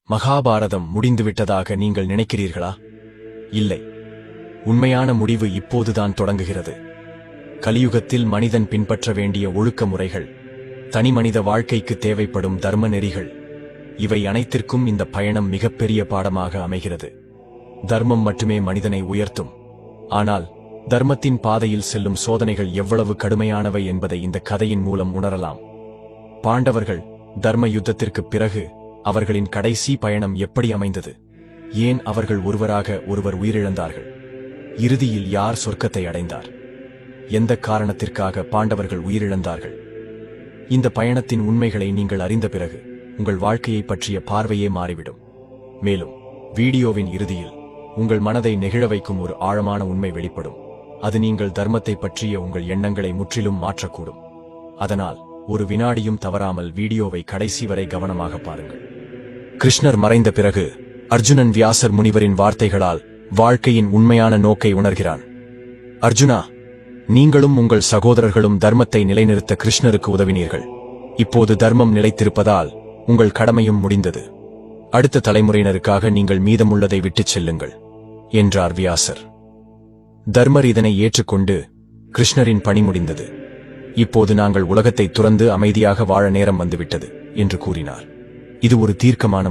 மகாபாரதம் முடிந்துவிட்டதாக நீங்கள் நினைக்கிறீர்களா? இல்லை. உண்மையான முடிவு இப்போதுதான் தொடங்குகிறது. கலியுகத்தில் மனிதன் பின்பற்ற வேண்டிய ஒழுக்க முறைகள், தனிமனித வாழ்க்கைக்கு தேவைப்படும் தர்ம நெறிகள், இவை அனைத்திற்கும் இந்த பயணம் மிகப்பெரிய பாடமாக அமைகிறது. தர்மம் மட்டுமே மனிதனை உயர்த்தும். ஆனால் தர்மத்தின் பாதையில் செல்லும் சோதனைகள் எவ்வளவு கடுமையானவை என்பதை இந்த கதையின் மூலம் உணரலாம். பாண்டவர்கள் தர்ம யுத்தத்திற்குப் பிறகு அவர்களின் கடைசி பயணம் எப்படி அமைந்தது? ஏன் அவர்கள் ஒருவராக ஒருவர் உயிரிழந்தார்கள்? இறுதியில் யார் சொர்க்கத்தை அடைந்தார்? எந்த காரணத்திற்காக பாண்டவர்கள் உயிரிழந்தார்கள்? இந்த பயணத்தின் உண்மைகளை நீங்கள் அறிந்த பிறகு உங்கள் வாழ்க்கையை பற்றிய பார்வையே மாறிவிடும். மேலும் வீடியோவின் இறுதியில் உங்கள் மனதை நெகிழ வைக்கும் ஒரு ஆழமான உண்மை வெளிப்படும். அது நீங்கள் தர்மத்தை பற்றிய உங்கள் எண்ணங்களை முற்றிலும் மாற்றக்கூடும். அதனால் ஒரு வினாடியும் தவறாமல் வீடியோவை கடைசி வரை கவனமாக பாருங்கள். கிருஷ்ணர் மறைந்த பிறகு அர்ஜுனன் வியாசர் முனிவரின் வார்த்தைகளால் வாழ்க்கையின் உண்மையான நோக்கை உணர்கிறான். அர்ஜுனா, நீங்களும் உங்கள் சகோதரர்களும் தர்மத்தை நிலைநிறுத்த கிருஷ்ணருக்கு உதவினீர்கள். இப்போது தர்மம் நிலைத்திருப்பதால் உங்கள் கடமையும் முடிந்தது. அடுத்த தலைமுறையினருக்காக நீங்கள் மீதமுள்ளதை விட்டுச் செல்லுங்கள் என்றார் வியாசர். தர்மர் இதனை ஏற்றுக்கொண்டு கிருஷ்ணரின் பணி முடிந்தது. இப்போது நாங்கள் உலகத்தை துறந்து அமைதியாக வாழ நேரம் வந்துவிட்டது என்று கூறினார். இது ஒரு தீர்க்கமான